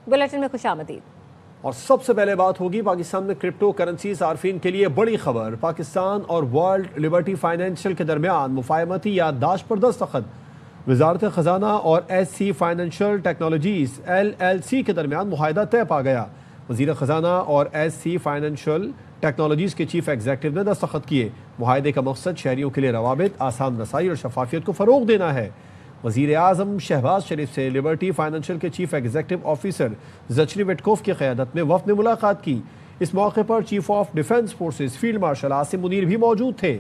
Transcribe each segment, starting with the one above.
Bulletin में खुशामदीद। और सबसे पहले बात होगी पाकिस्तान में क्रिप्टो करेंसी सार्फिन के लिए बड़ी खबर। पाकिस्तान और वर्ल्ड लिबर्टी फाइनेंशियल के दरमियान मुफाहमती याददाश्त पर दस्तखत। वजारत खजाना और SC फाइनेंशियल टेक्नोलॉजीज LLC के दरमियान मुआहदा तय पा गया। वजीर खजाना और SC फाइनेंशियल टेक्नोलॉजीज के चीफ एग्जीक्यूटिव ने दस्तखत किए। मुआहदे का मकसद शहरियों के लिए रवाबित, आसान रसाई और शफाफियत को फ़रोग देना है। वज़ीर आज़म शहबाज शरीफ से लिबर्टी फाइनेंशियल के चीफ एग्जीक्यूटिव ऑफिसर ज़चरी विटकोफ की क़यादत में वफ़द ने मुलाकात की। इस मौके पर chief of defence forces field marshal Asim Munir भी मौजूद थे।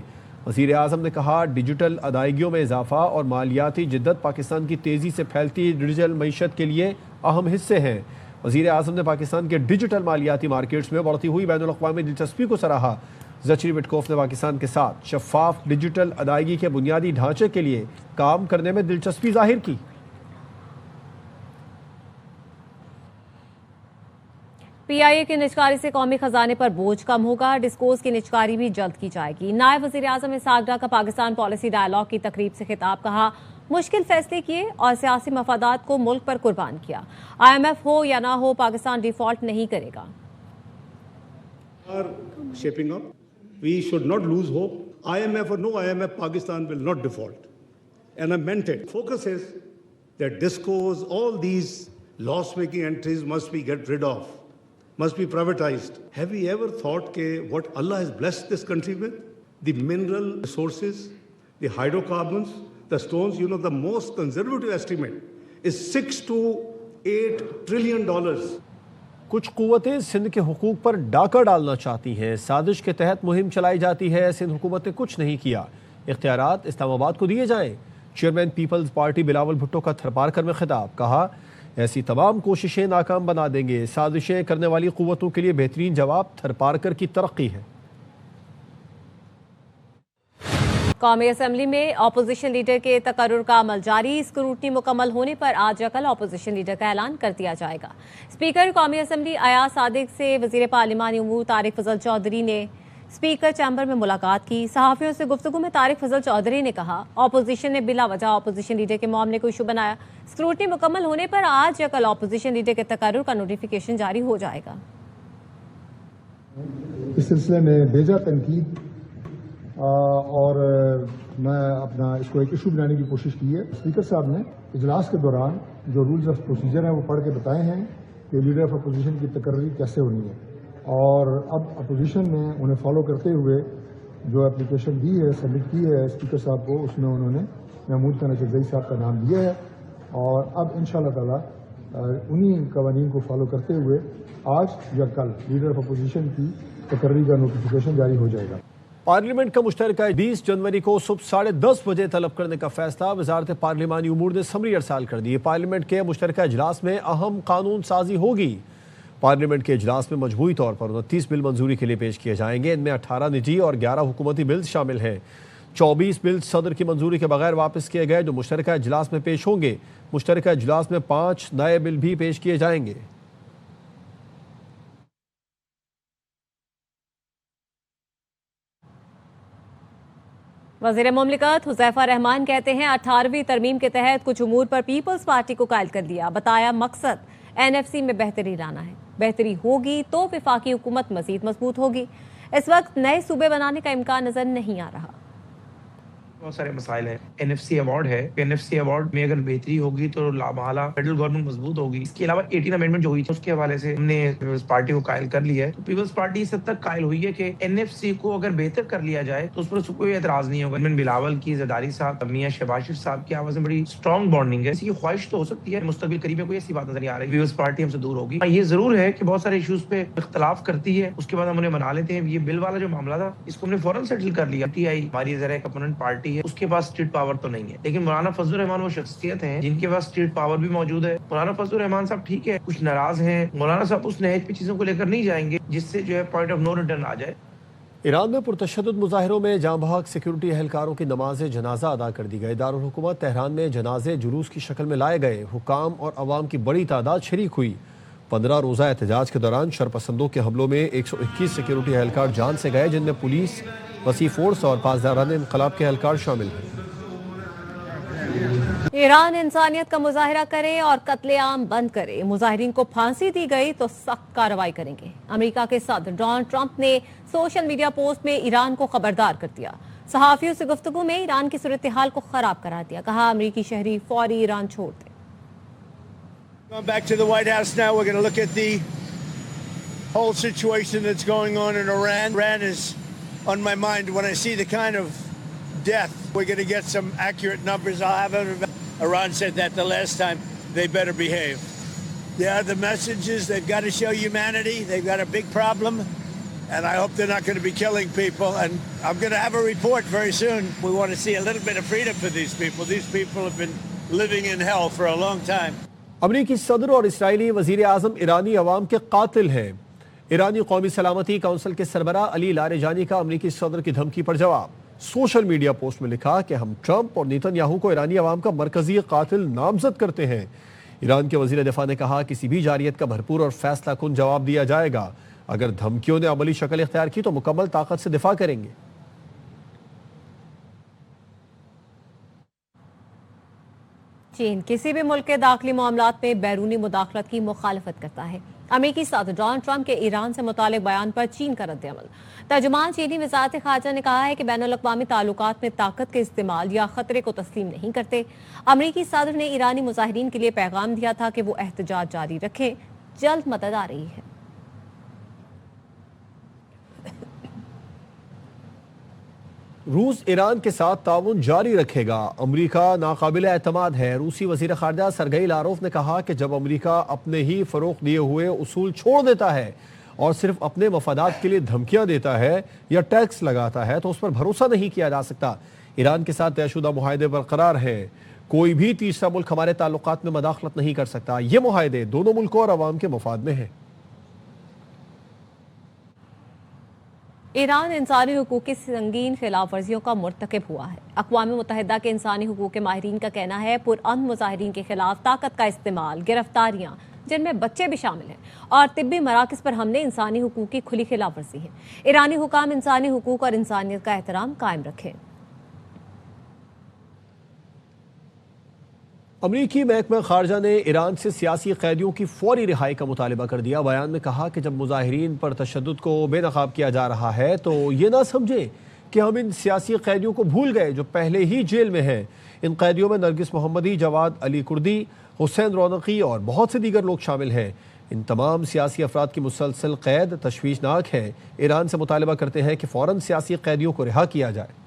वज़ीर आज़म ने कहा, डिजिटल अदायगियों में इजाफा और मालियाती जिद्दत पाकिस्तान की तेज़ी से फैलती डिजिटल मईशत के लिए अहम हिस्से हैं। वज़ीर आज़म ने पाकिस्तान के डिजिटल मालियाती मार्केट्स में बढ़ती हुई बैनुल-अक़वामी दिलचस्पी को सराहा। ज़चरी विटकोफ ने पाकिस्तान के साथ शफाफ डिजिटल अदायगी के बुनियादी ढांचे के लिए काम करने में दिलचस्पी जाहिर की। PIA की निजकारी से कौमी खजाने पर बोझ कम होगा। डिस्कोर्स की निजकारी भी जल्द की जाएगी। नायब वज़ीर आज़म इसहाक़ डार का पाकिस्तान पॉलिसी डायलॉग की तकरीब से खिताब। कहा, मुश्किल फैसले किए और सियासी मफादात को मुल्क पर कुर्बान किया। IMF हो या ना हो, पाकिस्तान डिफॉल्ट नहीं करेगा। Shaping up. We should not lose hope. IMF or no IMF, Pakistan will not default. And I meant it. Focus is that discourse, all these loss-making entries must be get rid of, must be privatized. Have we ever thought that what Allah has blessed this country with? The mineral resources, the hydrocarbons, the stones, the most conservative estimate is $6 to $8 trillion. कुछ कुव्वतें सिंध के हुकूक पर डाका डालना चाहती हैं। साजिश के तहत मुहिम चलाई जाती है। सिंध हुकूमत ने कुछ नहीं किया। इख्तियारात इस्लामाबाद को दिए जाएं। Chairman Peoples Party Bilawal Bhutto का थरपारकर में खिताब। कहा, ऐसी तमाम कोशिशें नाकाम बना देंगे। साजिशें करने वाली कुव्वतों के लिए बेहतरीन जवाब थरपारकर की तरक्की है। कौमी असम्बली में अपोजिशन लीडर के तकर्रुर का अमल जारी। स्क्रूटनी मुकम्मल होने पर आज या कल अपोजिशन लीडर का ऐलान कर दिया जाएगा। स्पीकर कौमी असम्बली अयाज सादिक से वजीर पार्लिमानी उमूर तारिक फजल चौधरी ने स्पीकर चैम्बर में मुलाकात की। सहाफ़ियों से गुफ्तगू में तारिक फजल चौधरी ने कहा, अपोजिशन ने बिला वजह अपोजिशन लीडर के मामले को इशू बनाया। स्क्रूटनी मुकम्मल होने पर आज या कल अपोजिशन लीडर के तकर्रुर का नोटिफिकेशन जारी हो जाएगा। इस सिलसिले में बेजा तनकीद और मैं अपना इसको एक इशू बनाने की कोशिश की है। स्पीकर साहब ने इजलास के दौरान जो रूल्स ऑफ प्रोसीजर हैं वो पढ़ के बताए हैं कि लीडर ऑफ अपोजिशन की तकर्री कैसे होनी है, और अब अपोजिशन ने उन्हें फॉलो करते हुए जो एप्लीकेशन दी है, सबमिट की है स्पीकर साहब को, उसमें उन्होंने महमूद खान अचरजई साहब का नाम दिया है। और अब इंशाअल्लाह ताला उन्हीं कवानीन को फॉलो करते हुए आज या कल लीडर ऑफ अपोजिशन की तकर्री का नोटिफिकेशन जारी हो जाएगा। पार्लियामेंट का मुश्तरका 20 जनवरी को सुबह 10:30 बजे तलब करने का फैसला वजारत पार्लिमानी उमूर ने समरी अरसाल कर दी। पार्लियामेंट के मुश्तरका इजलास में अहम कानून साजी होगी। पार्लियामेंट के इजलास में मजबूरी तौर पर 29 बिल मंजूरी के लिए पेश किए जाएंगे। इनमें 18 निजी और 11 हुकूमती बिल शामिल हैं। 24 बिल सदर की मंजूरी के बगैर वापस किए गए जो मुश्तरका इजलास में पेश होंगे। मुश्तरका इजलास में 5 नए बिल भी पेश किए जाएंगे। वज़ीर मुमलिकत हुज़ैफा रहमान कहते हैं, 18वीं तरमीम के तहत कुछ उमूर पर पीपल्स पार्टी को कायल कर दिया। बताया, मकसद NFC में बेहतरी लाना है। बेहतरी होगी तो वफाकी हुकूमत मज़ीद मजबूत होगी। इस वक्त नए सूबे बनाने का इम्कान नजर नहीं आ रहा। बहुत सारे मसाइल हैं। NFC अवार्ड है। NFC अवार्ड में अगर बेहतरी होगी तो लामहला फेडरल गवर्नमेंट मजबूत होगी। इसके अलावा 18 अमेंडमेंट जो हुई थी उसके हवाले से हमने पीपल्स पार्टी को कायल कर लिया है। तो पीपल्स पार्टी इस हद तक कायल हुई है कि NFC को अगर बेहतर कर लिया जाए तो उस पर कोई एतराज नहीं होगा। बिलावल की, ज़रदारी साहब, मियां शहबाज शरीफ साहब की आपस में बड़ी स्ट्रॉन्ग बॉन्डिंग है। इसकी ख्वाहिश तो हो सकती है मुस्तकबिल करीब में कोई ऐसी बात नजर नहीं आ रही पीपल्स पार्टी हमसे दूर होगी। ये जरूर है कि बहुत सारे इशूज पे इख्तलाफ करती है, उसके बाद हम उन्हें मना लेते हैं। ये बिल वाला जो मामला था इसको हमने फौरन सेटल कर लिया। TI हमारी जरा एक अपोनेंट पार्टी है, उसके पास पावर तो नहीं है, लेकिन मौलाना फजलुर रहमान वो शख्सियत हैं जिनके पास स्टेट पावर भी मौजूद है। मौलाना फजलुर रहमान साहब ठीक है कुछ नाराज हैं, मौलाना साहब उस नहज पे चीजों को लेकर नहीं जाएंगे जिससे जो है पॉइंट ऑफ नो रिटर्न आ जाए। ईरान में पुरतशद्दुद मुजाहिरों में जाँ बहक सिक्योरिटी एहलकारों की नमाज जनाजा अदा कर दी गई। दारुल हुकूमत तेहरान में जनाजे जुलूस की शक्ल में लाए गए। हुकाम और अवाम की बड़ी तादाद शरीक हुई। 15 रोज़ा एहतजाज के दौरान शरपसंदों के हमलों में 121 सिक्योरिटी एहलकार जान से गए, जिनमें पुलिस, वसी फोर्स और पासदारान इनकलाब के एहलकार शामिल हैं। ईरान इंसानियत का मुजाहरा करे और कत्लेआम बंद करे, मुजाहिरीन को फांसी दी गई तो सख्त कार्रवाई करेंगे। अमेरिका के सदर डोनाल्ड ट्रंप ने सोशल मीडिया पोस्ट में ईरान को खबरदार कर दिया। सहाफियों से गुफ्तगू में ईरान की सूरत हाल को खराब करार दिया। कहा अमेरिकी शहरी फौरी ईरान छोड़ दें। Going back to the White House now, we're going to look at the whole situation that's going on in Iran. Iran is on my mind when I see the kind of death. We're going to get some accurate numbers. I'll have it. Iran said that the last time. They better behave. Yeah, the messages, they've got to show humanity. They've got a big problem. And I hope they're not going to be killing people. And I'm going to have a report very soon. We want to see a little bit of freedom for these people. These people have been living in hell for a long time. अमरीकी सदर और Israeli वजीर आज़म ईरानी अवाम के कातिल हैं। ईरानी कौमी सलामती council के सरबराह अली लारेजानी का अमरीकी सदर की धमकी पर जवाब। सोशल मीडिया पोस्ट में लिखा कि हम ट्रंप और नेतन्याहू को ईरानी अवाम का मरकजी कातिल नामजद करते हैं। ईरान के वजीर दिफा ने कहा किसी भी जारियत का भरपूर और फैसला कुन जवाब दिया जाएगा। अगर धमकियों ने अमली शक्ल इख्तियार की तो मुकम्मल ताकत से दिफा करेंगे। चीन किसी भी मुल्क के दाखिली मामलात में बैरूनी मुदाखलत की मुखालफत करता है। अमेरिकी सदर डोनाल्ड ट्रंप के ईरान से मुतालिक बयान पर चीन का रद्द-ए-अमल। तर्जुमान चीनी वज़ारत ख़ारजा ने कहा है कि बैनुल-अक़वामी ताल्लुकात में ताकत के इस्तेमाल या खतरे को तस्लीम नहीं करते। अमेरिकी सदर ने ईरानी मुजाहिरीन के लिए पैगाम दिया था कि वो एहतजाज जारी रखें, जल्द मदद आ रही है। रूस ईरान के साथ ताउन जारी रखेगा। अमरीका नाकाबिल एतमाद है। रूसी वजीर खारजा सरगई लारोफ ने कहा कि जब अमरीका अपने ही फरोख दिए हुए उसूल छोड़ देता है और सिर्फ अपने मफादात के लिए धमकियां देता है या टैक्स लगाता है तो उस पर भरोसा नहीं किया जा सकता। ईरान के साथ तयशुदा मुआहदे बरकरार हैं। कोई भी तीसरा मुल्क हमारे ताल्लुकात में मदाखलत नहीं कर सकता। ये मुआहदे दोनों मुल्कों और अवाम के मफाद में हैं। ईरान इंसानी हुकूक की संगीन खिलाफ वर्जियों का मुर्तकिब हुआ है। अक़वाम मुत्तहिदा के इंसानी हुकूक के माहिरीन का कहना है पुरअमन मुजाहिरीन के खिलाफ ताकत का इस्तेमाल, गिरफ्तारियां जिनमें बच्चे भी शामिल हैं और तिब्बी मराकज़ पर हमले इंसानी हुकूक की खुली खिलाफ वर्जी है। ईरानी हुकाम इंसानी हुकूक और इंसानियत का एहतराम कायम रखें। अमरीकी महकमा खारजा ने ईरान से सियासी कैदियों की फौरी रिहाई का मुतालबा कर दिया। बयान में कहा कि जब मुजाहिरीन पर तशद्दुद को बेनकाब किया जा रहा है तो ये ना समझे कि हम इन सियासी कैदियों को भूल गए जो पहले ही जेल में हैं। इन कैदियों में नरगिस मोहम्मदी, जवाद अली कुर्दी, हुसैन रौनकी और बहुत से दीगर लोग शामिल हैं। इन तमाम सियासी अफराद की मुसलसल कैद तशवीशनाक है। ईरान से मुतालबा करते हैं कि फ़ौरन सियासी कैदियों को रिहा किया जाए।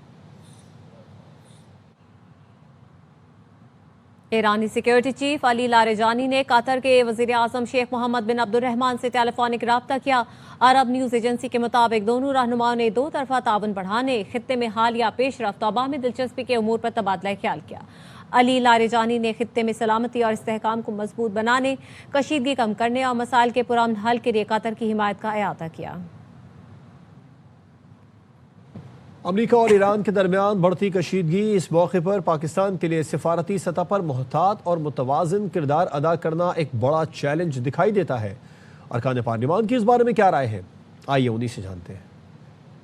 ईरानी सिक्योरिटी चीफ अली लारेजानी ने कतर के वज़ीर आज़म शेख मोहम्मद बिन अब्दुर्रहमान से टेलीफोनिक रब्ता किया। अरब न्यूज़ एजेंसी के मुताबिक दोनों रहनुमाओं ने दो तरफा ताउन बढ़ाने, खित्ते में हालिया पेशरफ्त और बाहमी दिलचस्पी के उमूर पर तबादला ख्याल किया। अली लारेजानी ने खित्ते में सलामती और इस्तेहकाम को मजबूत बनाने, कशीदगी कम करने और मसाइल के पुरअमन हल के लिए कतर की हिमायत का अयादा किया। अमरीका और ईरान के दरमियान बढ़ती कशीदगी। इस मौके पर पाकिस्तान के लिए सिफारती सतह पर मुहतात और मुतवाज़िन किरदार अदा करना एक बड़ा चैलेंज दिखाई देता है। अरकान पार्लिमान की इस बारे में क्या राय है, आइए उन्हीं से जानते हैं।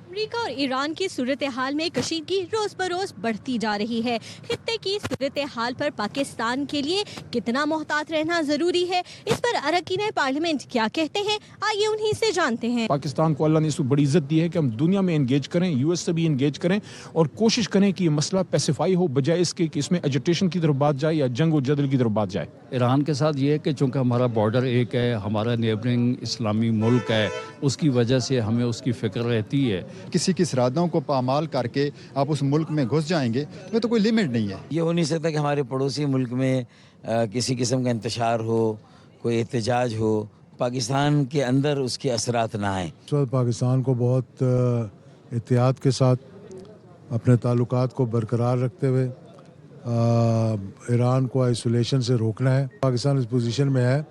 अमेरिका और ईरान की सूरत हाल में कशीदगी रोज बरोज बढ़ती जा रही है। खित्ते की सूरत हाल पर पाकिस्तान के लिए कितना मोहतात रहना जरूरी है, इस पर अरकान पार्लियामेंट क्या कहते हैं, आइए उन्हीं से जानते हैं। पाकिस्तान को अल्लाह ने इसको बड़ी इज्जत दी है कि हम दुनिया में एंगेज करें, यूएस से भी एंगेज करें और कोशिश करें कि ये मसला पैसिफाई हो, बजाय इसके कि इसमें एजिटेशन की तरफ बात जाए या जंग और जदल की तरफ बात जाए। ईरान के साथ ये है कि चूँकि हमारा बॉर्डर एक है, हमारा नेबरिंग इस्लामी मुल्क है, उसकी वजह से हमें उसकी फ़िक्र रहती है। किसी की इरादों को पामाल करके आप उस मुल्क में घुस जाएंगे तो कोई लिमिट नहीं है। ये हो नहीं सकता कि हमारे पड़ोसी मुल्क में किसी किस्म का इंतशार हो, कोई एहतजाज हो, पाकिस्तान के अंदर उसके असरात ना आए। तो पाकिस्तान को बहुत एहतियात के साथ अपने ताल्लुकात को बरकरार रखते हुए ईरान को आइसोलेशन से रोकना है। पाकिस्तान इस पोजीशन में है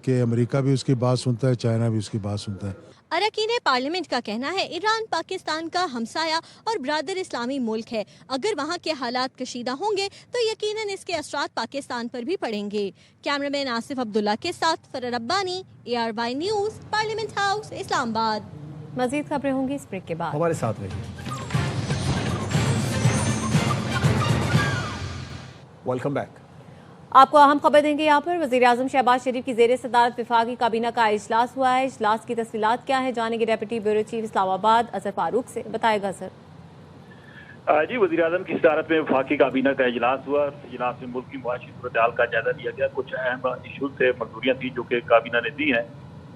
कि अमेरिका भी उसकी बात सुनता है, चाइना भी उसकी बात सुनता है। अरकान पार्लियामेंट का कहना है ईरान पाकिस्तान का हमसाया और ब्रादर इस्लामी मुल्क है। अगर वहाँ के हालात कशीदा होंगे तो यकीनन इसके असरात पाकिस्तान पर भी पड़ेंगे। कैमरामैन आसिफ अब्दुल्ला के साथ फरर Rabbani, ARY news, parliament house, Islamabad. मजीद खबरें होंगी इस ब्रेक के बाद, हमारे साथ रहिए। Welcome back. आपको अहम खबर देंगे यहाँ पर वज़ीर आज़म शहबाज शरीफ की ज़ेर सदारत वफाकी काबीना का इजलास हुआ है। इजलास की तफसीलात क्या है जानेंगे deputy bureau chief Islamabad Azhar Farooq से। बताएगा सर। जी, वज़ीर आज़म की सदारत में वफाकी काबीना का इजलास हुआ। इजलास में मुल्क की मुआशी सूरत हाल का जायजा लिया गया। कुछ अहम इशूज से मंजूरियाँ थी जो कि काबीना ने दी हैं।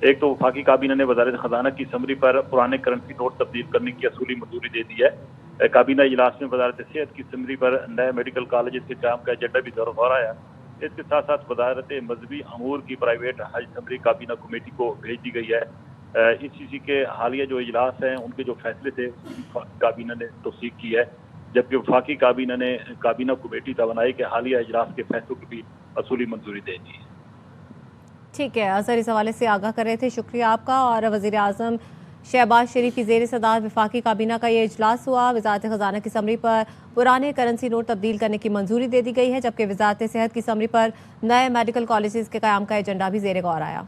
एक तो वफाकी काबीना ने वज़ारत ख़ज़ाना की समरी पर पुराने करेंसी नोट तब्दील करने की असूली मंजूरी दे दी है। काबीना इजलास में वज़ारत सेहत की समरी पर नए मेडिकल कॉलेज के क़याम का एजेंडा भी दोहराया। इसके साथ साथ वज़ारत मजहबी अमूर की प्राइवेट हज समरी काबीना कमेटी को भेज दी गई है। ICC के हालिया जो इजलास हैं उनके जो फैसले थे काबीना ने तौसीक की है, जबकि वफाकी काबीना ने काबीना कमेटी तवानाई के हालिया इजलास के फैसलों की भी असूली मंजूरी दे दी है। ठीक है, अजहर इस हवाले से आगाह कर रहे थे, शुक्रिया आपका। और वज़ीर आज़म शहबाज शरीफ की ज़ेर सदारत वफाकी काबीना का ये इजलास हुआ। वज़ारत ख़ज़ाना की समरी पर पुराने करेंसी नोट तब्दील करने की मंजूरी दे दी गई है, जबकि वज़ारत सेहत की समरी पर नए मेडिकल कॉलेजेस के क़याम का एजेंडा भी ज़ेर गौर आया।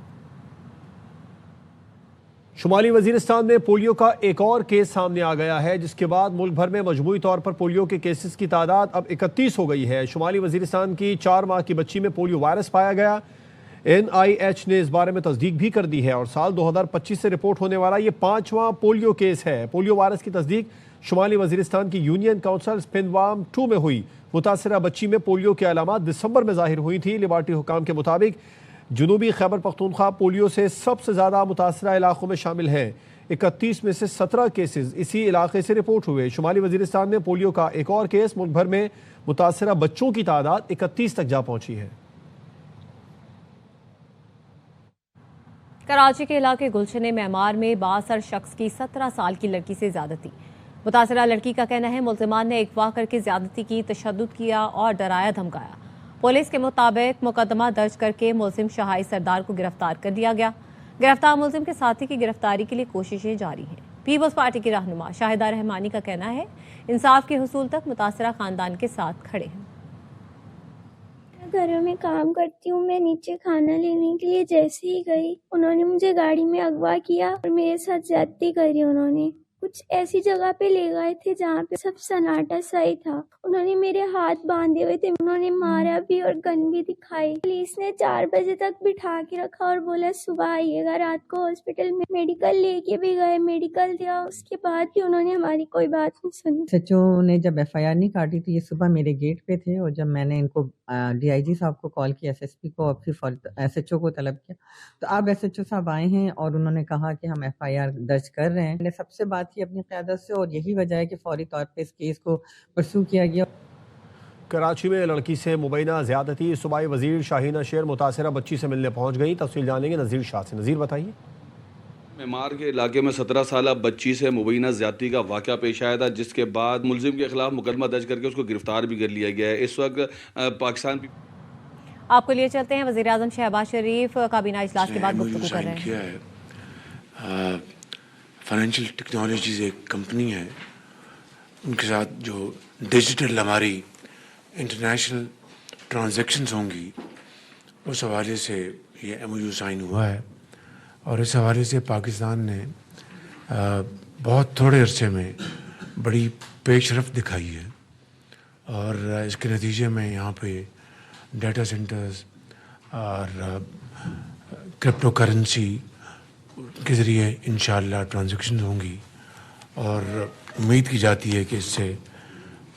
शुमाली वज़ीरिस्तान में पोलियो का एक और केस सामने आ गया है, जिसके बाद मुल्क भर में मजमूई तौर पर पोलियो के केसेस की तादाद अब 31 हो गई है। शुमाली वज़ीरिस्तान की 4 माह की बच्ची में पोलियो वायरस पाया गया। NIH ने इस बारे में तस्दीक भी कर दी है और साल 2025 से रिपोर्ट होने वाला ये 5वां पोलियो केस है। पोलियो वायरस की तस्दीक शुमाली वज़ीरिस्तान की यूनियन काउंसिल स्पिनवाम 2 में हुई। मुतासरा बच्ची में पोलियो की अलामात दिसंबर में ज़ाहिर हुई थी। लिबार्टी हुकाम के मुताबिक जनूबी खैबर पख्तूनख्वा पोलियो से सबसे ज़्यादा मुतासरा इलाकों में शामिल हैं। 31 में से 17 केसेस इसी इलाके से रिपोर्ट हुए। शुमाली वज़ीरिस्तान में पोलियो का एक और केस, मुल्क भर में मुतासरा बच्चों की तादाद 31 तक जा पहुंची है। कराची के इलाके गुलशन मेमार में 62 शख्स की 17 साल की लड़की से ज्यादती। मुतासरा लड़की का कहना है मुल्ज़िमान ने अगवा करके ज्यादती की, तशद्दुद किया और डराया धमकाया। पुलिस के मुताबिक मुकदमा दर्ज करके मुलजिम शहाई सरदार को गिरफ्तार कर दिया गया। गिरफ्तार मुलजिम के साथी की गिरफ्तारी के लिए कोशिशें जारी हैं। पीपल्स पार्टी की रहनुमा शाहिदा रहमानी का कहना है इंसाफ के हुसूल तक मुतासरा खानदान के साथ खड़े हैं। घरों में काम करती हूँ, मैं नीचे खाना लेने के लिए जैसे ही गई उन्होंने मुझे गाड़ी में अगवा किया और मेरे साथ ज्यादती करी। उन्होंने कुछ ऐसी जगह पे ले गए थे जहाँ पे सब सन्नाटा सा ही था। उन्होंने मेरे हाथ बांधे हुए थे, उन्होंने मारा भी और गन भी दिखाई। पुलिस ने 4 बजे तक बिठा के रखा और बोला सुबह आइएगा। रात को हॉस्पिटल में मेडिकल लेके भी गए, मेडिकल दिया, उसके बाद भी उन्होंने हमारी कोई बात नहीं सुनी। SHO ने जब FIR नहीं काटी थी, ये सुबह मेरे गेट पे थे और जब मैंने इनको DIG साहब को कॉल किया, SSP को और फिर SHO को तलब किया, तो अब SHO साहब आए हैं और उन्होंने कहा कि हम FIR दर्ज कर रहे हैं। मैंने सबसे बात की अपनी क़यादत से और यही वजह है कि फौरी तौर पे इस केस को परसू किया गया। कराची में लड़की से मुबैना ज़्यादती, सूबाई वज़ीर शाहीना शेर मुतासरा बच्ची से मिलने पहुंच गई। तफसील जानेंगे नज़ीर शाह से। नज़ीर बताइए। मेमार के इलाके में 17 साल बच्ची से मुबैना ज़्यादती का वाक़या पेश आया था, जिसके बाद मुलजिम के खिलाफ मुकदमा दर्ज करके उसको गिरफ्तार भी कर लिया गया है। इस वक्त पाकिस्तान आपको लिए चलते हैं। वज़ीर आज़म शहबाज शरीफ काबीना इजलास के बाद गुफ्तगू कर रहे हैं। फाइनेंशियल टेक्नोलॉजीज़ एक कंपनी है, उनके साथ जो डिजिटल हमारी इंटरनेशनल ट्रांजैक्शंस होंगी उस हवाले से ये MOU साइन हुआ है और इस हवाले से पाकिस्तान ने बहुत थोड़े अरसे में बड़ी पेशरफ्त दिखाई है और इसके नतीजे में यहाँ पे डाटा सेंटर्स और क्रिप्टो करेंसी के ज़रिए इंशाअल्लाह ट्रांजैक्शन होंगी और उम्मीद की जाती है कि इससे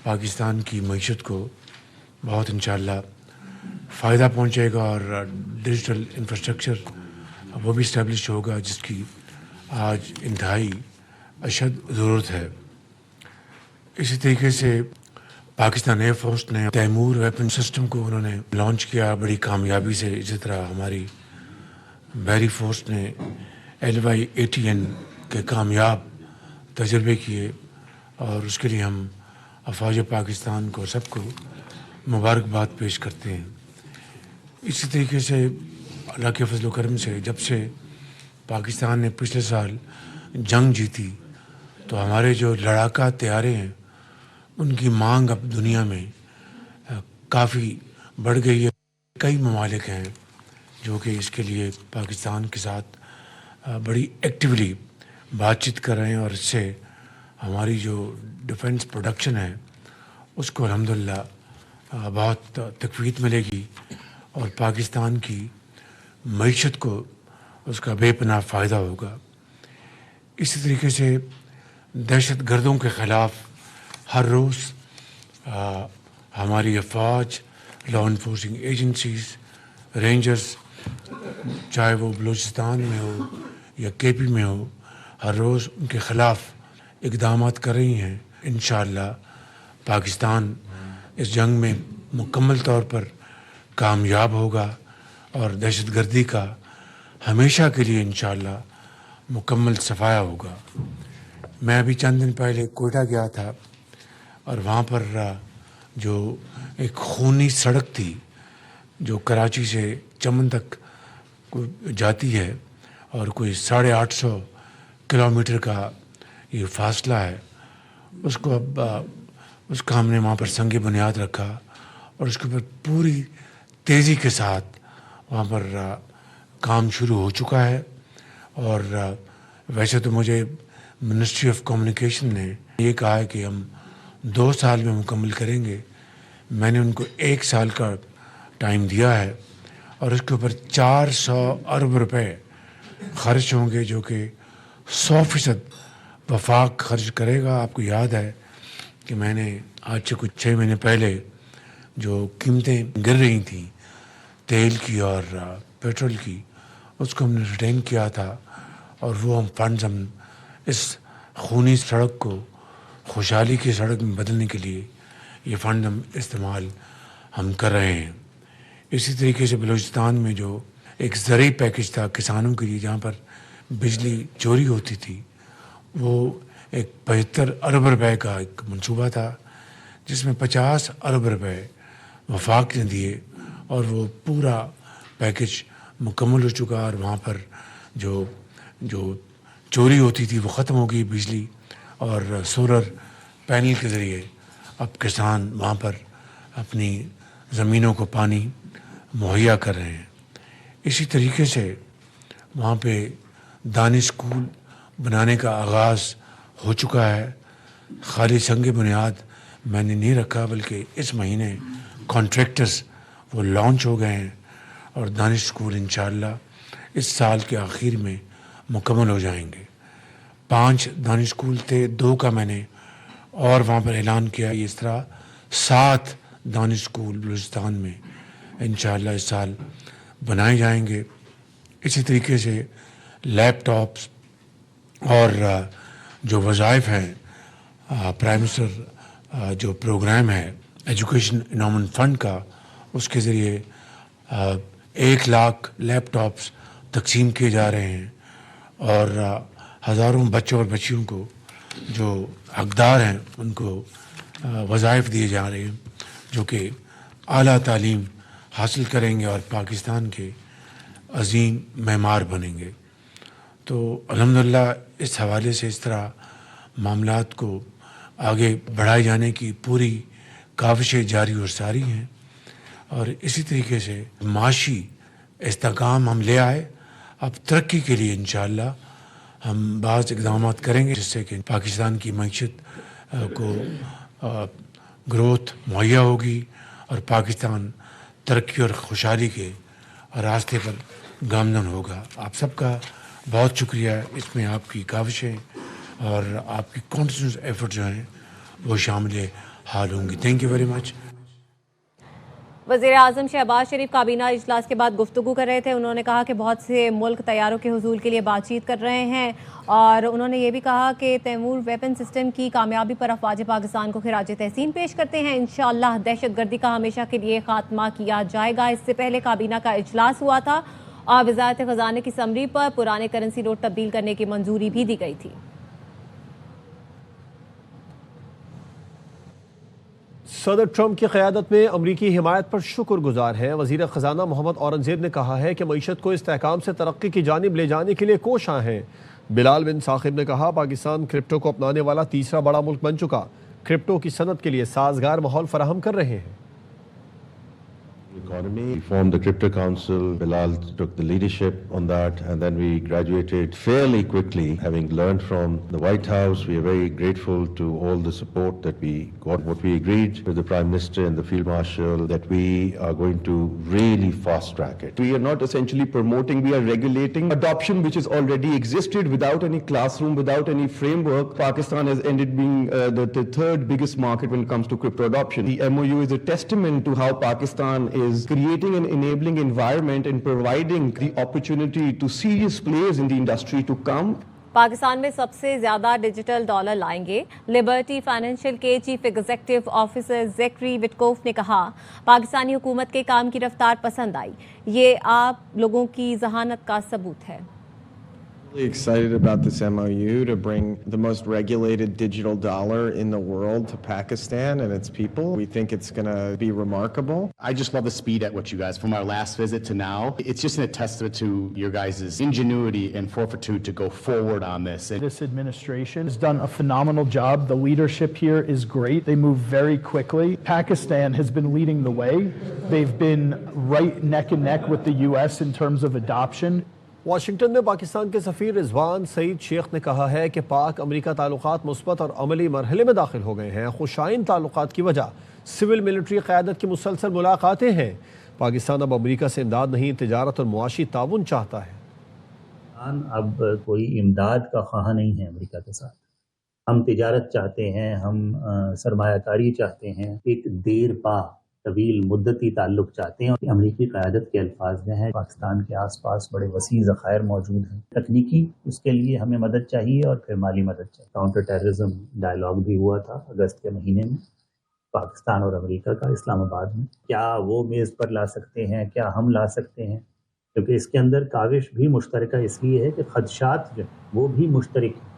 पाकिस्तान की मईशत को बहुत इंशाअल्लाह फ़ायदा पहुँचेगा और डिजिटल इंफ्रास्ट्रक्चर वो भी इस्टेब्लिश होगा, जिसकी आज इंतहाई अशद ज़रूरत है। इसी तरीके से पाकिस्तान एयर फोर्स ने तैमूर वेपन सिस्टम को उन्होंने लॉन्च किया बड़ी कामयाबी से। इसी तरह हमारी बहरी फोर्स ने LY-80N के कामयाब तजर्बे किए और उसके लिए हम अफवाज पाकिस्तान को सबको मुबारकबाद पेश करते हैं। इसी तरीके से अल्लाह के फजल करम से जब से पाकिस्तान ने पिछले साल जंग जीती तो हमारे जो लड़ाका तैयारे हैं उनकी मांग अब दुनिया में काफ़ी बढ़ गई है। कई ममालिक हैं जो कि इसके लिए पाकिस्तान के साथ बड़ी एक्टिवली बातचीत कर रहे हैं और इससे हमारी जो डिफेंस प्रोडक्शन है उसको अल्हम्दुलिल्लाह बहुत तकवीत मिलेगी और पाकिस्तान की मईशत को उसका बेपनाह फ़ायदा होगा। इसी तरीके से दहशत गर्दों के ख़िलाफ़ हर रोज़ हमारी अफवाज, लॉ इन्फोर्सिंग एजेंसीज़, रेंजर्स, चाहे वो बलूचिस्तान में हो या केपी में हो, हर रोज़ उनके ख़िलाफ़ इक़दामात कर रही हैं। इंशाअल्लाह पाकिस्तान इस जंग में मुकम्मल तौर पर कामयाब होगा और दहशतगर्दी का हमेशा के लिए इंशाअल्लाह मुकम्मल सफाया होगा। मैं अभी चंद दिन पहले कोयटा गया था और वहाँ पर जो एक खूनी सड़क थी जो कराची से चमन तक जाती है और कोई 850 किलोमीटर का ये फासला है, उसको अब उसका हमने वहाँ पर संग बुनियाद रखा और उसके ऊपर पूरी तेज़ी के साथ वहाँ पर काम शुरू हो चुका है। और वैसे तो मुझे मिनिस्ट्री ऑफ कम्युनिकेशन ने ये कहा है कि हम 2 साल में मुकम्मल करेंगे। मैंने उनको 1 साल का टाइम दिया है और उसके ऊपर 400 अरब रुपए खर्च होंगे जो कि 100% वफाक खर्च करेगा। आपको याद है कि मैंने आज से कुछ 6 महीने पहले जो कीमतें गिर रही थी तेल की और पेट्रोल की, उसको हमने रिटेन किया था और वो हम फंड्स हम इस खूनी सड़क को खुशहाली की सड़क में बदलने के लिए ये फ़ंड हम इस्तेमाल हम कर रहे हैं। इसी तरीके से बलूचिस्तान में जो एक ज़रूरी पैकेज था किसानों के लिए, जहाँ पर बिजली चोरी होती थी, वो एक 75 अरब रुपए का एक मंसूबा था जिसमें 50 अरब रुपए वफाक ने दिए और वो पूरा पैकेज मुकम्मल हो चुका और वहाँ पर जो चोरी होती थी वो ख़त्म हो गई बिजली, और सोलर पैनल के ज़रिए अब किसान वहाँ पर अपनी ज़मीनों को पानी मुहैया कर रहे हैं। इसी तरीके से वहाँ पे दानिश स्कूल बनाने का आगाज़ हो चुका है। खाली संग बुनियाद मैंने नहीं रखा बल्कि इस महीने कॉन्ट्रैक्टर्स वो लॉन्च हो गए हैं और दानिश स्कूल इंशाअल्लाह इस साल के आखिर में मुकम्मल हो जाएंगे। 5 दानिश स्कूल थे, 2 का मैंने और वहाँ पर ऐलान किया। इस तरह 7 दानिश स्कूल बलूचिस्तान में इंशाअल्लाह इस साल बनाए जाएंगे। इसी तरीके से लैपटॉप्स और जो वज़ाइफ हैं, प्राइम मिनिस्टर जो प्रोग्राम है एजुकेशन इनामत फ़ंड का, उसके ज़रिए 1 लाख लैपटॉप्स तकसीम किए जा रहे हैं और हज़ारों बच्चों और बच्चियों को जो हकदार हैं उनको वज़ाइफ दिए जा रहे हैं जो कि आला तालीम हासिल करेंगे और पाकिस्तान के अजीम मेमार बनेंगे। तो अल्हम्दुलिल्लाह इस हवाले से इस तरह मामलात को आगे बढ़ाए जाने की पूरी काविशें जारी और सारी हैं और इसी तरीके से माशी इस्तेकाम हम ले आए। अब तरक्की के लिए इंशाअल्लाह हम बाज़ इक़दामात करेंगे जिससे कि पाकिस्तान की मईशत को ग्रोथ मुहैया होगी और पाकिस्तान तरक्की और खुशहाली के रास्ते पर गामजन होगा। आप सबका बहुत शुक्रिया, इसमें आपकी काविशें और आपकी कॉन्टिन्यूस एफर्ट जो हैं वो शामिल हाल होंगी। Thank you very much. वज़ीर आज़म शहबाज शरीफ काबीना इजलास के बाद गुफ्तगू कर रहे थे। उन्होंने कहा कि बहुत से मुल्क तैयारों के हुसूल के लिए बातचीत कर रहे हैं और उन्होंने ये भी कहा कि तैमूर वेपन सिस्टम की कामयाबी पर अफवाज पाकिस्तान को खिराज तहसीन पेश करते हैं। इंशाअल्लाह दहशतगर्दी का हमेशा के लिए खात्मा किया जाएगा। इससे पहले काबीना का इजलास हुआ था और वज़ारत ख़ज़ाना की समरी पर पुराने करेंसी नोट तब्दील करने की मंजूरी भी दी गई थी। सदर ट्रंप की क़यादत में अमरीकी हिमायत पर शुक्रगुजार है। वज़ीर ख़ज़ाना मोहम्मद औरंगज़ेब ने कहा है कि मईशत को इस्तेहकाम से तरक्की की जानिब ले जाने के लिए कोशां हैं। बिलाल बिन साकिब ने कहा पाकिस्तान क्रिप्टो को अपनाने वाला तीसरा बड़ा मुल्क बन चुका, क्रिप्टो की सनत के लिए साजगार माहौल फराहम कर रहे हैं। Economy. We formed the Crypto Council. Bilal took the leadership on that, and then we graduated fairly quickly. Having learned from the White House, we are very grateful to all the support that we got. What we agreed with the Prime Minister and the Field Marshal, that we are going to really fast track it. We are not essentially promoting, we are regulating adoption which has already existed without any classroom, without any framework. Pakistan has ended being the third biggest market when it comes to crypto adoption. The MOU is a testament to how Pakistan is creating an enabling environment and providing the opportunity to serious players in the industry to come. Pakistan में सबसे ज्यादा digital dollar लाएंगे। Liberty financial के chief executive officer ज़ेक्री Witkoff ने कहा, पाकिस्तानी हुकूमत के काम की रफ्तार पसंद आई। ये आप लोगों की ज़हानत का सबूत है। Really excited about this MOU to bring the most regulated digital dollar in the world to Pakistan and its people. We think it's going to be remarkable. I just love the speed at which you guys, from our last visit to now, it's just a testament to your guys' ingenuity and fortitude to go forward on this. This administration has done a phenomenal job. The leadership here is great. They move very quickly. Pakistan has been leading the way. They've been right neck and neck with the US in terms of adoption. Washington में पाकिस्तान के सफ़ीर रिजवान सईद शेख ने कहा है कि पाक America ताल्लुकात मुस्बत और अमली मरहले में दाखिल हो गए हैं। खुशाइन ताल्लुकात की वजह सिविल मिलिट्री क़यादत की मुसलसल मुलाकातें हैं। पाकिस्तान अब अमेरिका से इमदाद नहीं, तिजारत और मुआशी ताउन चाहता है। अब कोई इमदाद का ख्वाह नहीं है अमेरिका के साथ। हम तिजारत चाहते हैं, हम सरमायाकारी चाहते हैं, एक देर पा तवील मुद्दती ताल्लुक चाहते हैं। अमरीकी क़यादत के अल्फाज में है, पाकिस्तान के आसपास बड़े वसी ज़खायर मौजूद हैं। तकनीकी उसके लिए हमें मदद चाहिए और फिर माली मदद चाहिए। काउंटर टेररिज्म डायलॉग भी हुआ था अगस्त के महीने में पाकिस्तान और अमेरिका का इस्लामाबाद में। क्या वो मेज़ पर ला सकते हैं, क्या हम ला सकते हैं? क्योंकि इसके अंदर काविश भी मुश्तरका इसलिए है कि खदशात जो वो भी मुश्तरक हैं।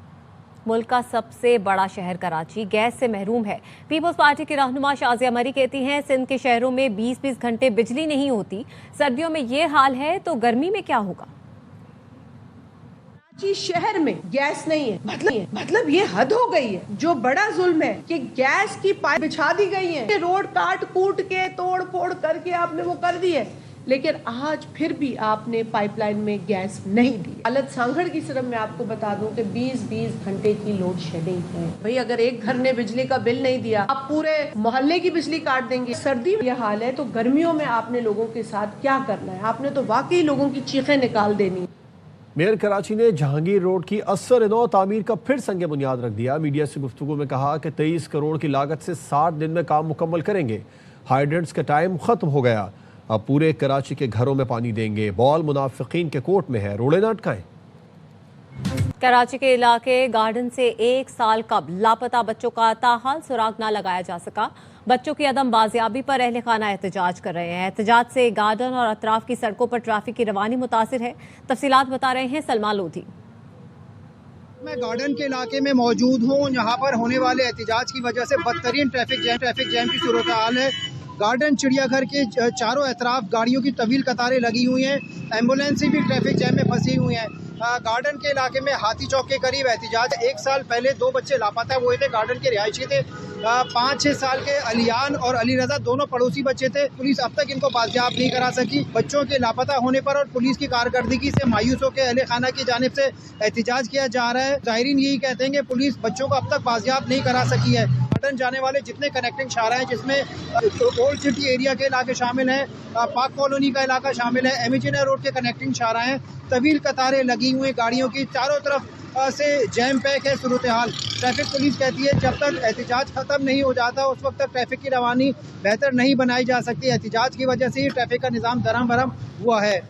मुल्क का सबसे बड़ा शहर कराची गैस से महरूम है। पीपल्स पार्टी की रहनुमा शाजिया मरी कहती हैं, सिंध के शहरों में 20-20 घंटे बिजली नहीं होती। सर्दियों में ये हाल है तो गर्मी में क्या होगा? कराची शहर में गैस नहीं है, मतलब ये हद हो गई है। जो बड़ा जुल्म है कि गैस की पाइप बिछा दी गई है, रोड काट कूट के तोड़ फोड़ करके आपने वो कर दी है, लेकिन आज फिर भी आपने पाइपलाइन में गैस नहीं दी। हालत सांगड़ की सिर्फ मैं आपको बता दूं कि 20-20 घंटे की लोड शेडिंग है। भाई अगर एक घर ने बिजली का बिल नहीं दिया, आप पूरे मोहल्ले की बिजली काट देंगे। सर्दी में यह हाल है तो गर्मियों में आपने लोगों के साथ क्या करना है? आपने तो वाकई लोगों की चीखें निकाल देनी। मेयर कराची ने जहांगीर रोड की असर नौ तामीर का फिर संग बुनियाद रख दिया। मीडिया से गुफ्तगू में कहा कि 23 करोड़ की लागत से 60 दिन में काम मुकम्मल करेंगे। हाइड्रेंट्स का टाइम खत्म हो गया, अब पूरे कराची के घरों में पानी देंगे। बॉल मुनाफिकीन के कोर्ट में है, रोड़े न अटकाएं। कराची के इलाके गार्डन से 1 साल कबल लापता बच्चों का ताहाल सुराग ना लगाया जा सका। बच्चों की अदम बाजियाबी पर अहले खाना एहतजाज कर रहे हैं। एहतजाज से गार्डन और अतराफ की सड़कों पर ट्रैफिक की रवानी मुतासिर है। तफसीलात बता रहे हैं सलमा लोधी। मैं गार्डन के इलाके में मौजूद हूँ। यहाँ पर होने वाले एहतजाज की वजह से बदतरीन ट्रैफिक जैम की सूरत हाल है। गार्डन चिड़ियाघर के चारों अतराफ गाड़ियों की तवील कतारें लगी हुई हैं। एम्बुलेंसें भी ट्रैफिक जैम में फंसी हुई हैं। गार्डन के इलाके में हाथी चौक के करीब एहतजाज। 1 साल पहले 2 बच्चे लापता हुए थे, गार्डन के रिहायशी थे। 5-6 साल के अलियान और अली रजा दोनों पड़ोसी बच्चे थे। पुलिस अब तक इनको बाजियाब नहीं करा सकी। बच्चों के लापता होने पर और पुलिस की कारकर्दगी से मायूस होकर अहले खाना की जानिब से एहतजाज किया जा रहा है। ज़ाहिरीन यही कहते हैं कि पुलिस बच्चों को अब तक बाजियाब नहीं करा सकी है। गार्डन जाने वाले जितने कनेक्टिंग शाहरा हैं, जिसमें ओल्ड सिटी एरिया के इलाके शामिल हैं, पाक कॉलोनी का इलाका शामिल है, एमिजिना रोड के कनेक्टिंग शाहरा हैं, तवील कतारें लगी हुई गाड़ियों की, चारों तरफ से जैम पैक है सूरत हाल। ट्रैफिक पुलिस कहती है जब तक एहतजाज खत्म नहीं हो जाता उस वक्त तक ट्रैफिक की रवानी बेहतर नहीं बनाई जा सकती। एहतजाज की वजह से ही ट्रैफिक का निज़ाम दरम बरम हुआ है।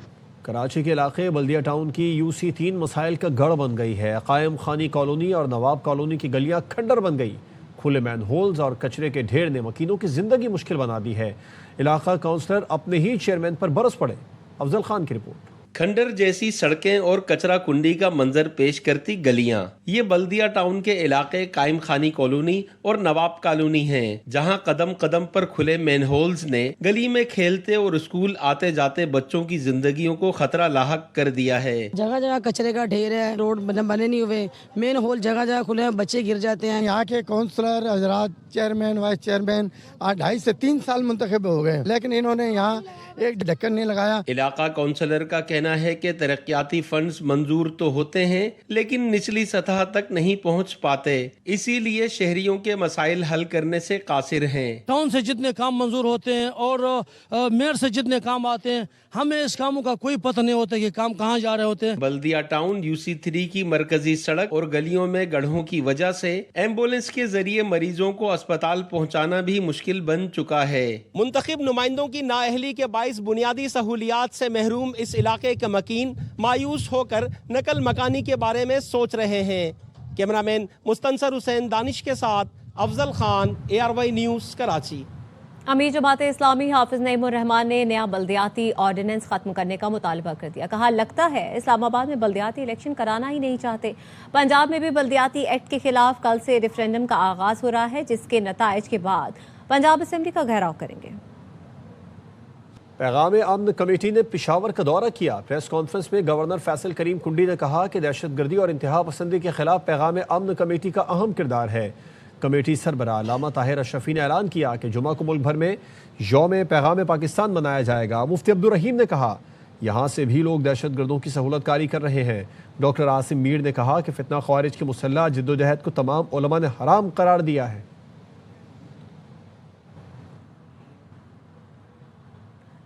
कराची के इलाके बल्दिया टाउन की UC 3 मसाइल का गढ़ बन गई है। कायम खानी कॉलोनी और नवाब कॉलोनी की गलियां खंडर बन गई। खुले मैन होल्स और कचरे के ढेर ने मकीनों की जिंदगी मुश्किल बना दी है। इलाका काउंसलर अपने ही चेयरमैन पर बरस पड़े। अफजल खान की रिपोर्ट। खंडर जैसी सड़कें और कचरा कुंडी का मंजर पेश करती गलियां। ये बल्दिया टाउन के इलाके कायम खानी कॉलोनी और नवाब कॉलोनी हैं, जहां कदम कदम पर खुले मैनहोल्स ने गली में खेलते और स्कूल आते जाते बच्चों की जिंदगियों को खतरा लाहक कर दिया है। जगह जगह कचरे का ढेर है, रोड बने नहीं हुए, मेन होल जगह जगह खुले हैं, बच्चे गिर जाते हैं। यहाँ के काउंसलर हजरात, चेयरमैन, वाइस चेयरमैन 2.5 से 3 साल मुंतखब हो गए, लेकिन इन्होंने यहाँ एक ढक्कन नहीं लगाया। इलाका काउंसलर का कहना है कि तरक्याती फंड्स मंजूर तो होते हैं, लेकिन निचली सतह तक नहीं पहुंच पाते, इसीलिए शहरियों के मसाइल हल करने से कासिर हैं। टाउन से जितने काम मंजूर होते हैं और मेयर से जितने काम आते हैं, हमें इस कामों का कोई पता नहीं होता कि काम कहाँ जा रहे होते हैं। बल्दिया टाउन UC3 की मरकजी सड़क और गलियों में गड्ढों की वजह से एम्बुलेंस के जरिए मरीजों को अस्पताल पहुँचाना भी मुश्किल बन चुका है। मुंतखब नुमाइंदों की नाअहली के बाइस बुनियादी सहूलियात से महरूम इस इलाके के मकीन मायूस होकर नकल मकानी के बारे में सोच रहे हैं। कैमरामैन मुस्तनसर हुसैन दानिश के साथ अफजल खान, ARY न्यूज़, कराची। अमीर जमात इस्लामी हाफिज नईमुर रहमान ने नया बल्दियाती ऑर्डिनेंस खत्म करने का मुतालबा कर दिया। कहा, लगता है इस्लामाबाद में बल्दियाती इलेक्शन कराना ही नहीं चाहते। पंजाब में भी बल्दियाती एक्ट के खिलाफ कल से रेफरेंडम का आगाज हो रहा है, जिसके नताइज के बाद पंजाब असेंबली का घेराव करेंगे। पैगाम अमन कमेटी ने पेशावर का दौरा किया। प्रेस कॉन्फ्रेंस में गवर्नर फैसल करीम कुंडी ने कहा कि दहशतगर्दी और इंतहा पसंदी के खिलाफ पैगाम अमन कमेटी का अहम किरदार है। कमेटी सरबराह अल्लामा ताहिर अशरफी ने ऐलान किया कि जुमा को मुल्क भर में यौम पैगाम पाकिस्तान मनाया जाएगा। मुफ्ती अब्दुल रहीम ने कहा, यहाँ से भी लोग दहशतगर्दों की सहूलत कारी कर रहे हैं। डॉक्टर आसिम मीर ने कहा कि फितना ख्वारिज की मुसल्लह जिद्दोजहद को तमाम उलमा ने हराम करार दिया है।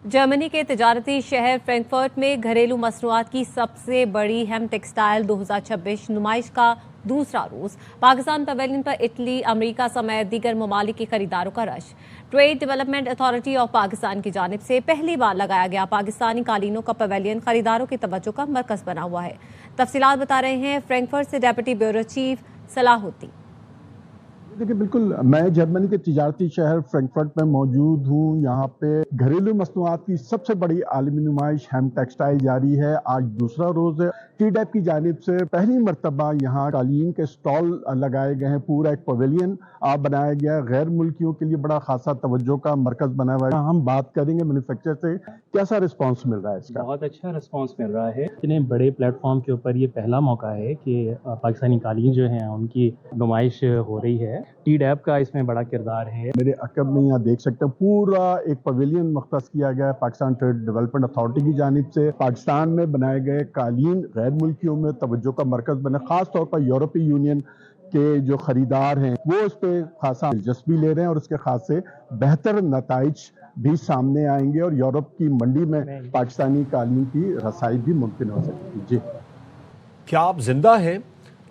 जर्मनी के तिजारती शहर फ्रैंकफर्ट में घरेलू मसनूआत की सबसे बड़ी हेम टेक्सटाइल 2026 नुमाइश का दूसरा रोज पाकिस्तान पवेलियन पर इटली, अमेरिका समेत दीगर ममालिक के खरीदारों का rush. Trade development authority of Pakistan की जानिब से पहली बार लगाया गया पाकिस्तानी कालीनों का पवेलियन खरीदारों की तवज्जो का मरकज बना हुआ है। तफसीलात बता रहे हैं फ्रैंकफर्ट से डेप्यूटी ब्यूरो चीफ सलाहुद्दीन। देखिए, बिल्कुल मैं जर्मनी के तिजारती शहर फ्रैंकफर्ट में मौजूद हूँ। यहाँ पे घरेलू मसनूआत की सबसे बड़ी आलमी नुमाइश हेम टेक्सटाइल जारी है। आज दूसरा रोज है। TDEP की जानिब से पहली मरतबा यहाँ कालीन के स्टॉल लगाए गए हैं। पूरा एक पवेलियन बनाया गया है। गैर मुल्कियों के लिए बड़ा खासा तवज्जो का मरकज बना हुआ है। हम बात करेंगे मैन्युफैक्चरर से, कैसा रिस्पॉन्स मिल रहा है इसका? बहुत अच्छा रिस्पॉन्स मिल रहा है। इतने बड़े प्लेटफॉर्म के ऊपर ये पहला मौका है कि पाकिस्तानी कालीन जो है उनकी नुमाइश हो रही है। TDEP का इसमें बड़ा किरदार है। मेरे अकब में यहाँ देख सकते हैं पूरा एक पवेलियन मख्तस किया गया है पाकिस्तान ट्रेड डेवलपमेंट अथॉरिटी की जानिब से। पाकिस्तान में बनाए गए कालीन गैर मुल्कियों में तवज्जो का मरकज बने। खास तौर पर यूरोपीय यूनियन के जो खरीदार हैं वो उस पर खासा दिलचस्पी ले रहे हैं और उसके खास से बेहतर नताइज भी सामने आएंगे और यूरोप की मंडी में पाकिस्तानी कालीन की रसाई भी मुमकिन हो सकती है। जी, क्या आप जिंदा हैं?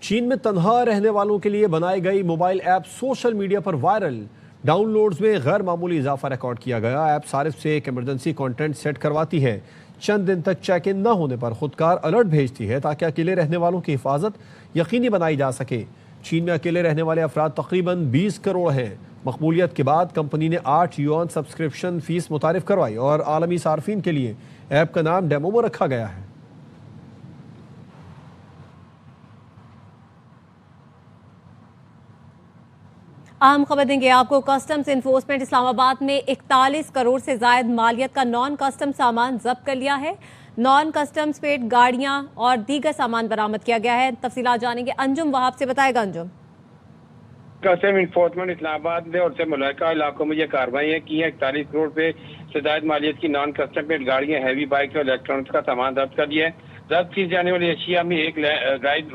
चीन में तन्हा रहने वालों के लिए बनाई गई मोबाइल ऐप सोशल मीडिया पर वायरल। डाउनलोड्स में गैर मामूली इजाफा रिकॉर्ड किया गया। ऐप सारिफ से एक इमरजेंसी कंटेंट सेट करवाती है। चंद दिन तक चेक इन न होने पर खुदकार अलर्ट भेजती है ताकि अकेले रहने वालों की हिफाजत यकीनी बनाई जा सके। चीन में अकेले रहने वाले अफराद तकरीबन 20 करोड़ हैं। मकबूलियत के बाद कंपनी ने 8 युआन सब्सक्रिप्शन फीस मुतारिफ करवाई और आलमी सार्फिन के लिए ऐप का नाम डेमो रखा गया है। अहम खबर देंगे आपको। कस्टम्स इन्फोर्समेंट इस्लामाबाद में 41 करोड़ से जायद मालियत का नॉन कस्टम सामान जब्त कर लिया है। नॉन कस्टम्स पेड गाड़ियां और दीगर सामान बरामद किया गया है। तफसीलात जानेंगे अंजुम वहाब से, बताएगा अंजुम। कस्टम इन्फोर्समेंट इस्लामाबाद ने और से मुलाका इलाकों में ये कार्रवाई की है। 41 करोड़ रुपए से जायद मालियत की नॉन कस्टम पेड गाड़ियां, हैवी बाइक और इलेक्ट्रॉनिक्स का सामान जब्त कर लिया है। जब्त की जाने वाली अशिया में एक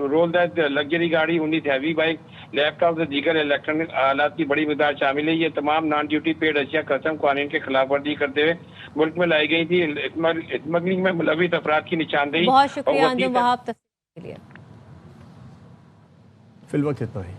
रोल लग्जरी गाड़ी, 19 हैवी बाइक, लैपटॉप और दीगर इलेक्ट्रॉनिक आलात की बड़ी मिकदार शामिल है। ये तमाम नॉन ड्यूटी पेड अशिया कस्टम कानून के खिलाफ वर्जी करते हुए मुल्क में लाई गई थी। स्मगलिंग में मुलविस अफराद की निशानदेही। बहुत शुक्रिया अंजुम वहाब तफसील के लिए। फिलहाल इतना ही।